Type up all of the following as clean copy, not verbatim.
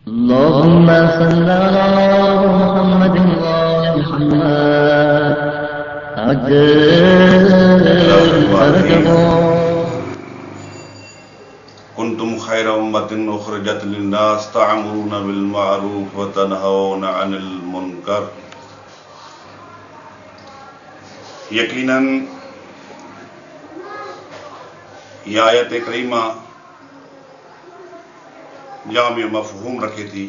اللهم صل على محمد وآل محمد كنتم خير أمة أخرجت للناس تعمرون بالمعروف وتنهون عن المنكر. یقیناً یہ آیت کریمہ جامع مفہوم رکھے تھی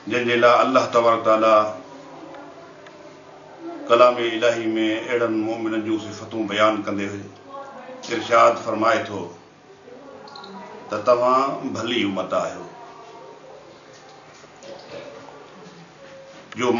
جن جے لا اللہ تبارک تعالی کلام الہی میں اڑن مومنن جو صفتوں بیان کندے ہوئے ارشاد فرمائے تھو تا تواں بھلی امت آہو جو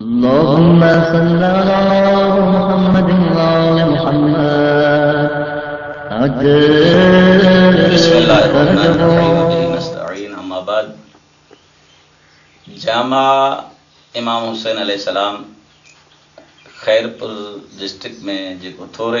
اللهم صل على محمد وآل محمد بسم الله الرحمن الرحيم نستعين اما بعد جامع امام حسین علیہ السلام خیرپور ڈسٹرکٹ میں جو تھوڑے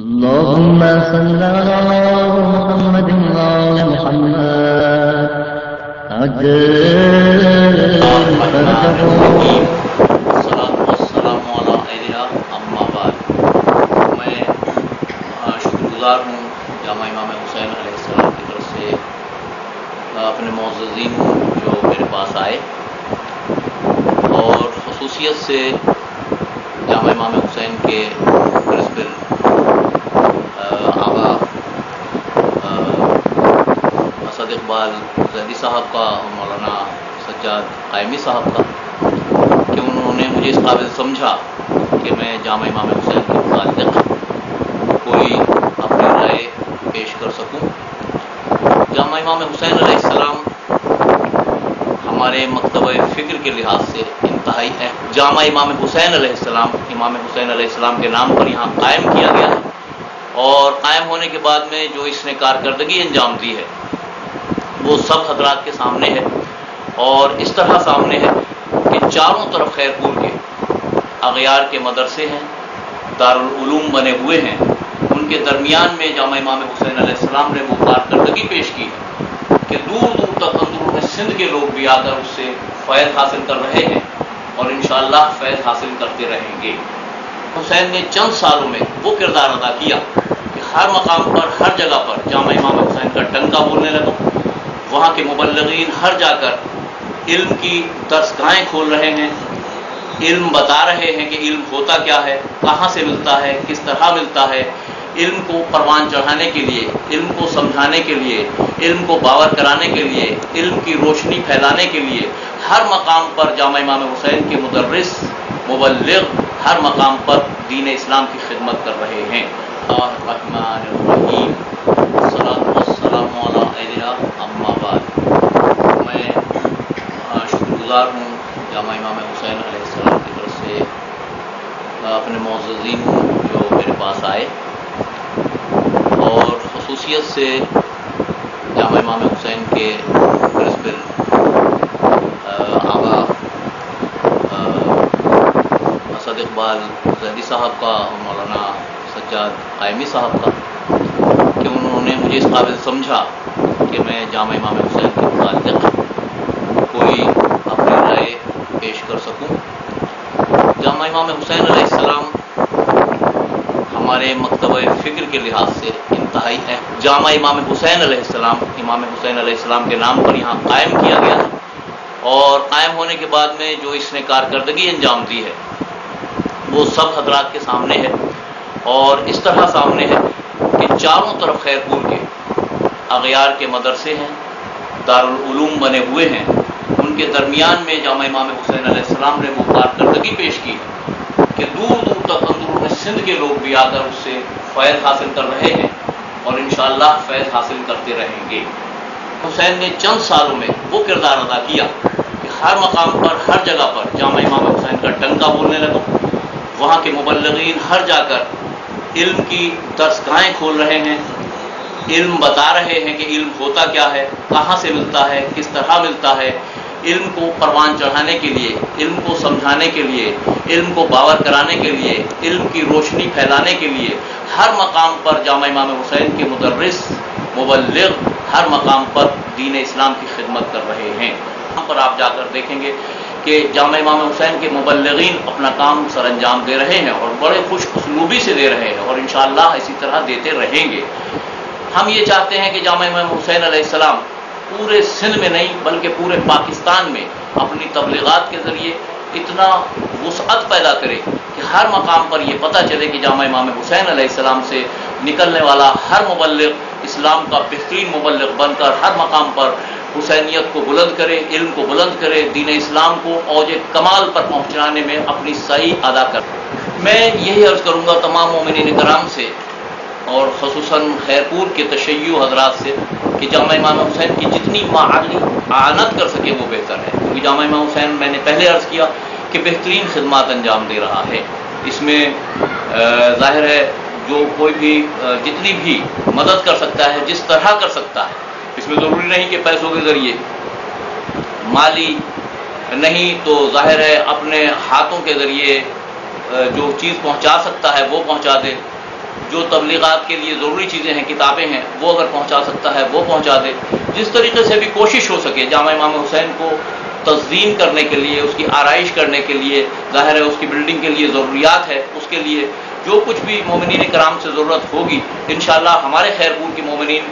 اللهم صل على محمد وعلى محمد عجل فرجهم میں شکر گزار ہوں جامعہ امام حسین علیہ السلام کی طرف سے اپنے معززین جو میرے پاس آئے، اور خصوصیت سے جامعہ امام حسین کے پرنسپل آغا اسد اقبال زیدی صاحب کا اور مولانا سجاد قائمی صاحب کا کہ انہوں نے مجھے اس قابل سمجھا کہ میں جامعہ امام حسین کے متعلق کوئی اپنی رائے پیش کر سکوں۔ جامعہ امام حسین علیہ السلام ہمارے مکتبہ فکر کے لحاظ سے انتہائی اہم، جامعہ امام حسین علیہ السلام امام حسین علیہ السلام کے نام پر یہاں قائم کیا گیا ہے، اور قائم ہونے کے بعد میں جو اس نے کارکردگی انجام دی ہے وہ سب حضرات کے سامنے ہے، اور اس طرح سامنے ہے کہ چاروں طرف خیرپور کے اغیار کے مدرسے ہیں، دارالعلوم بنے ہوئے ہیں، ان کے درمیان میں جامعہ امام حسین علیہ السلام نے وہ کارکردگی پیش کی ہے کہ دور دور تک اندرون سندھ کے لوگ بھی آ کر اس سے فیض حاصل کر رہے ہیں اور انشاءاللہ فیض حاصل کرتے رہیں گے۔ حسین نے چند سالوں میں وہ کردار ادا کیا کہ ہر مقام پر ہر جگہ پر جامعہ امام حسین کا ڈنکا بولنے لگا، وہاں کے مبلغین ہر جا کر علم کی درسگاہیں کھول رہے ہیں، علم بتا رہے ہیں کہ علم ہوتا کیا ہے، کہاں سے ملتا ہے، کس طرح ملتا ہے، علم کو پروان چڑھانے کے لیے، علم کو سمجھانے کے لیے، علم کو باور کرانے کے لیے، علم کی روشنی پھیلانے کے لیے ہر مقام پر جامعہ امام حسین کے مدرس مبلغ ہر مقام پر دین اسلام کی خدمت کر رہے ہیں۔ الرحمن الرحیم، الصلاۃ والسلام علی سیدنا اما بعد، میں شکر گزار ہوں جامعہ امام حسین علیہ السلام کی طرف سے اپنے معززین جو میرے پاس آئے، اور خصوصیت سے جامعہ امام حسین کے پرنسپل آغا اسد اقبال زیدی صاحب کا اور مولانا سجاد قائمی صاحب کا کہ انہوں نے مجھے اس قابل سمجھا کہ میں جامعہ امام حسین کے متعلق کوئی اپنی رائے پیش کر سکوں۔ جامعہ امام حسین علیہ السلام ہمارے مکتبہ فکر کے لحاظ سے انتہائی اہم، جامعہ امام حسین علیہ السلام امام حسین علیہ السلام کے نام پر یہاں قائم کیا گیا ہے، اور قائم ہونے کے بعد میں جو اس نے کارکردگی انجام دی ہے وہ سب حضرات کے سامنے ہے، اور اس طرح سامنے ہے کہ چاروں طرف خیرپور کے اغیار کے مدرسے ہیں، دارالعلوم بنے ہوئے ہیں، ان کے درمیان میں جامعہ امام حسین علیہ السلام نے وہ کارکردگی پیش کی ہے کہ دور دور تک اندرون سندھ کے لوگ بھی آ کر اس سے فیض حاصل کر رہے ہیں اور انشاءاللہ فیض حاصل کرتے رہیں گے۔ حسین نے چند سالوں میں وہ کردار ادا کیا کہ ہر مقام پر ہر جگہ پر جامعہ امام حسین کا ڈنکا بولنے لگا، وہاں کے مبلغین ہر جا کر علم کی درسگاہیں کھول رہے ہیں، علم بتا رہے ہیں کہ علم ہوتا کیا ہے، کہاں سے ملتا ہے، کس طرح ملتا ہے، علم کو پروان چڑھانے کے لیے، علم کو سمجھانے کے لیے، علم کو باور کرانے کے لیے، علم کی روشنی پھیلانے کے لیے ہر مقام پر جامعہ امام حسین کے مدرس، مبلغ ہر مقام پر دین اسلام کی خدمت کر رہے ہیں۔ یہاں پر آپ جا کر دیکھیں گے کہ جامعہ امام حسین کے مبلغین اپنا کام سر انجام دے رہے ہیں اور بڑے خوش اسلوبی سے دے رہے ہیں، اور انشاءاللہ اسی طرح دیتے رہیں گے۔ ہم یہ چاہتے ہیں کہ جامعہ امام حسین علیہ السلام پورے سندھ میں نہیں بلکہ پورے پاکستان میں اپنی تبلیغات کے ذریعے اتنا وسعت پیدا کرے کہ ہر مقام پر یہ پتہ چلے کہ جامعہ امام حسین علیہ السلام سے نکلنے والا ہر مبلغ اسلام کا بہترین مبلغ بن کر ہر مقام پر حسینیت کو بلند کرے، علم کو بلند کرے، دین اسلام کو اوج کمال پر پہنچانے میں اپنی سعی ادا کرے۔ میں یہی عرض کروں گا تمام مومنین کرام سے اور خصوصاً خیرپور کے تشیع حضرات سے کہ جامعہ امام حسین کی جتنی معالی اعانت کر سکے وہ بہتر ہے، کیونکہ جامعہ امام حسین میں نے پہلے عرض کیا کہ بہترین خدمات انجام دے رہا ہے۔ اس میں ظاہر ہے جو کوئی بھی جتنی بھی مدد کر سکتا ہے، جس طرح کر سکتا ہے، اس میں ضروری نہیں کہ پیسوں کے ذریعے، مالی نہیں تو ظاہر ہے اپنے ہاتھوں کے ذریعے جو چیز پہنچا سکتا ہے وہ پہنچا دے، جو تبلیغات کے لیے ضروری چیزیں ہیں، کتابیں ہیں، وہ اگر پہنچا سکتا ہے وہ پہنچا دے۔ جس طریقے سے بھی کوشش ہو سکے جامعہ امام حسین کو تزئین کرنے کے لیے، اس کی آرائش کرنے کے لیے، ظاہر ہے اس کی بلڈنگ کے لیے ضروریات ہے، اس کے لیے جو کچھ بھی مومنین کرام سے ضرورت ہوگی انشاءاللہ ہمارے خیرپور کے مومنین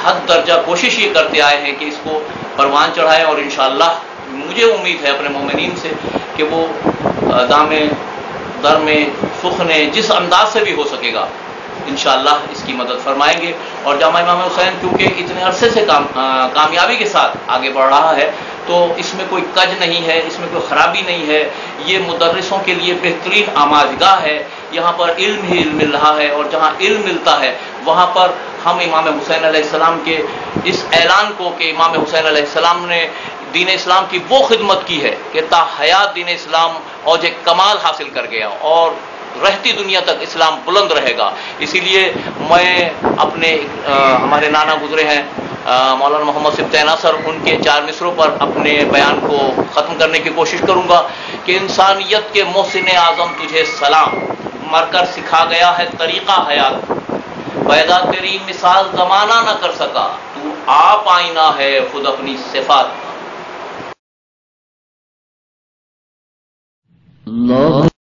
حد درجہ کوشش یہ کرتے آئے ہیں کہ اس کو پروان چڑھائیں، اور انشاءاللہ مجھے امید ہے اپنے مومنین سے کہ وہ دام در میں سخن جس انداز سے بھی ہو سکے گا انشاءاللہ اس کی مدد فرمائیں گے۔ اور جامعہ امام حسین کیونکہ اتنے عرصے سے کامیابی کے ساتھ آگے بڑھ رہا ہے تو اس میں کوئی کج نہیں ہے، اس میں کوئی خرابی نہیں ہے، یہ مدرسوں کے لیے بہترین آماجگاہ ہے۔ یہاں پر علم ہی علم مل رہا ہے، اور جہاں علم ملتا ہے وہاں پر ہم امام حسین علیہ السلام کے اس اعلان کو کہ امام حسین علیہ السلام نے دین اسلام کی وہ خدمت کی ہے کہ تا حیات دین اسلام اوج کمال حاصل کر گیا اور رہتی دنیا تک اسلام بلند رہے گا۔ اسی لیے میں اپنے ہمارے نانا گزرے ہیں مولانا محمد سبطین اثر، ان کے 4 مصروں پر اپنے بیان کو ختم کرنے کی کوشش کروں گا کہ انسانیت کے محسن اعظم تجھے سلام، مر کر سکھا گیا ہے طریقہ حیات، پیدا تیری مثال زمانہ نہ کر سکا، تو آپ آئینہ ہے خود اپنی صفات۔ اللہ